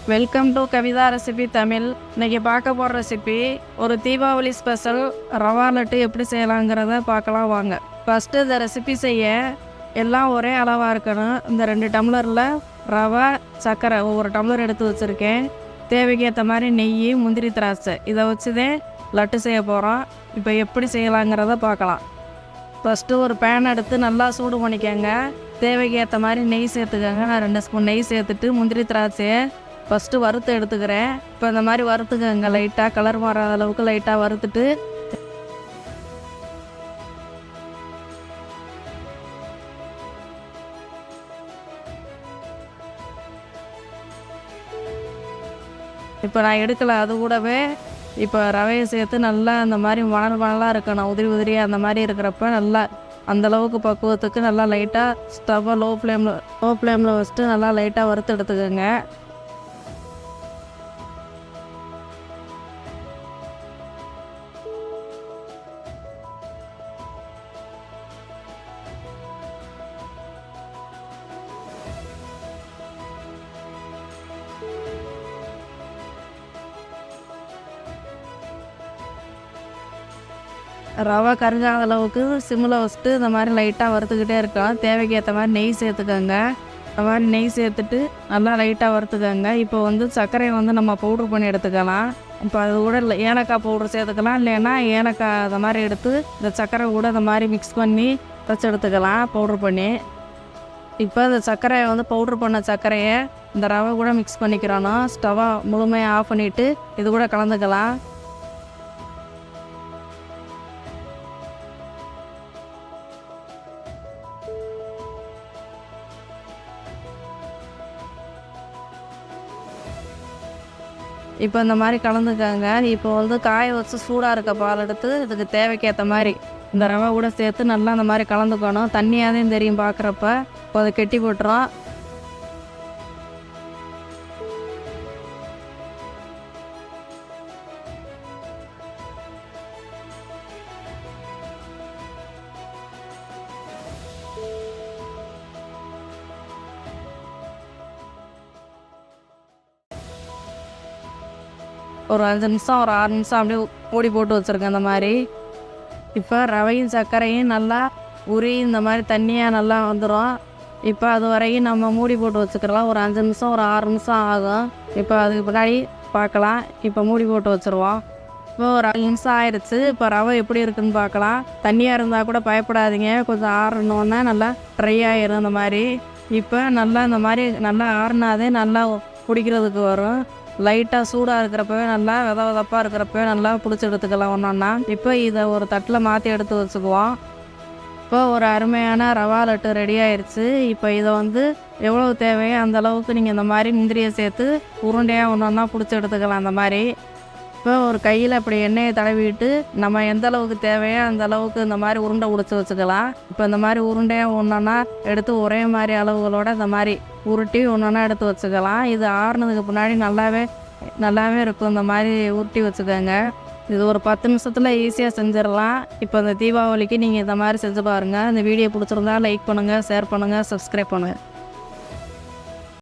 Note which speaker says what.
Speaker 1: Welcome to Kavitha recipe Tamil. இன்றைக்கி பார்க்க போகிற ரெசிபி ஒரு தீபாவளி ஸ்பெஷல் ரவா லட்டு எப்படி செய்யலாங்கிறத பார்க்கலாம் வாங்க. ஃபஸ்ட்டு இந்த ரெசிபி செய்ய எல்லாம் ஒரே அளவாக இருக்கணும். இந்த 2 டம்ளரில் ரவா சர்க்கரை ஒவ்வொரு டம்ளர் எடுத்து வச்சுருக்கேன். தேவைக்கு ஏற்ற மாதிரி நெய், முந்திரி, திராட்சை இதை வச்சு தான் லட்டு செய்ய போகிறோம். இப்போ எப்படி செய்யலாங்கிறத பார்க்கலாம். ஃபஸ்ட்டு ஒரு பேன் எடுத்து நல்லா சூடு பண்ணிக்கோங்க. தேவைக்கு ஏற்ற மாதிரி நெய் சேர்த்துக்கோங்க. நான் 2 ஸ்பூன் நெய் சேர்த்துட்டு முந்திரி திராட்சையை ஃபஸ்ட்டு வறுத்து எடுத்துக்கிறேன். இப்போ இந்த மாதிரி வறுத்துக்கோங்க. லைட்டாக கலர் மாறாத அளவுக்கு லைட்டாக வறுத்துட்டு இப்போ நான் எடுக்கலை. அது கூடவே இப்போ ரவையை சேர்த்து நல்லா அந்த மாதிரி மணலாக இருக்கணும். உதிரி உதிரியாக அந்த மாதிரி இருக்கிறப்ப நல்லா அந்தளவுக்கு பக்குவத்துக்கு நல்லா லைட்டாக ஸ்டவ்வை லோ ஃப்ளேமில் வச்சுட்டு நல்லா லைட்டாக வறுத்து எடுத்துக்கோங்க. ரவை கருகாத அளவுக்கு சிம்மில் வச்சுட்டு இந்த மாதிரி லைட்டாக வறுத்துக்கிட்டே இருக்கலாம். தேவைக்கு ஏற்ற மாதிரி நெய் சேர்த்துக்கோங்க. இந்த மாதிரி நெய் சேர்த்துட்டு நல்லா லைட்டாக வறுத்துக்கோங்க. இப்போ சர்க்கரையை நம்ம பவுட்ரு பண்ணி எடுத்துக்கலாம். இப்போ அது கூட ஏலக்காய் பவுட்ரு சேர்த்துக்கலாம். இல்லைன்னா ஏலக்காய் அதை மாதிரி எடுத்து இந்த சர்க்கரை கூட இந்த மாதிரி மிக்ஸ் பண்ணி வச்சு எடுத்துக்கலாம் பவுட்ரு பண்ணி. இப்போ இந்த சர்க்கரையை பவுட்ரு பண்ண சர்க்கரையை இந்த ரவை கூட மிக்ஸ் பண்ணிக்கிறோன்னா ஸ்டவ்வை முழுமையாக ஆஃப் பண்ணிவிட்டு இது கூட கலந்துக்கலாம். இப்போ இந்த மாதிரி கலந்துக்கோங்க. இப்போ காய வச்சு சூடாக இருக்க பால் எடுத்து இதுக்கு தேவைக்கேற்ற மாதிரி இந்த ரவை கூட சேர்த்து நல்லா அந்த மாதிரி கலந்துக்கணும். தண்ணியாக தான் தெரியும் பார்க்குறப்ப. இப்போ அதை கெட்டி போட்டுரும். ஒரு 5 நிமிஷம் ஒரு 6 நிமிஷம் அப்படியே மூடி போட்டு வச்சுருக்கேன். அந்த மாதிரி இப்போ ரவையும் சர்க்கரையும் நல்லா உரி இந்த மாதிரி தண்ணியாக நல்லா வந்துடும். இப்போ அது வரையும் நம்ம மூடி போட்டு வச்சுக்கலாம். ஒரு 5 நிமிஷம் ஒரு 6 நிமிஷம் ஆகும். இப்போ அதுக்கு பின்னாடி பார்க்கலாம். இப்போ மூடி போட்டு வச்சுருவோம். இப்போ ஒரு 5 நிமிஷம் ஆயிடுச்சு. இப்போ ரவை எப்படி இருக்குதுன்னு பார்க்கலாம். தண்ணியாக இருந்தால் கூட பயப்படாதீங்க. கொஞ்சம் ஆறணுன்னா நல்லா ட்ரை ஆகிடும். இந்த மாதிரி இப்போ நல்லா இந்த மாதிரி நல்லா ஆறுனாதே நல்லா குடிக்கிறதுக்கு வரும். லைட்டாக சூடாக இருக்கிறப்பவே நல்லா விதப்பாக இருக்கிறப்பவே நல்லா பிடிச்சி எடுத்துக்கலாம் ஒன்றா. இப்போ இதை ஒரு தட்டில் மாற்றி எடுத்து வச்சுக்குவோம். இப்போ ஒரு அருமையான ரவா லட்டு ரெடி ஆயிடுச்சு. இப்போ இதை எவ்வளோ தேவையோ அந்தளவுக்கு நீங்கள் இந்த மாதிரி முந்திரியை சேர்த்து உருண்டையாக ஒன்றா பிடிச்சி எடுத்துக்கலாம். அந்த மாதிரி இப்போ ஒரு கையில் இப்படி எண்ணெயை தடவிட்டு நம்ம எந்த அளவுக்கு தேவையோ அந்த அளவுக்கு இந்த மாதிரி உருண்டை பிடிச்சி வச்சுக்கலாம். இப்போ இந்த மாதிரி உருண்டையாக ஒன்றா எடுத்து ஒரே மாதிரி அளவுகளோட இந்த மாதிரி உருட்டி ஒன்றா எடுத்து வச்சுக்கலாம். இது ஆறுனதுக்கு பின்னாடி நல்லாவே இருக்கும். இந்த மாதிரி உருட்டி வச்சுக்கோங்க. இது ஒரு 10 நிமிஷத்தில் ஈஸியாக செஞ்சிடலாம். இப்போ இந்த தீபாவளிக்கு நீங்கள் இந்த மாதிரி செஞ்சு பாருங்கள். இந்த வீடியோ பிடிச்சிருந்தா லைக் பண்ணுங்கள், ஷேர் பண்ணுங்கள், சப்ஸ்கிரைப் பண்ணுங்கள்.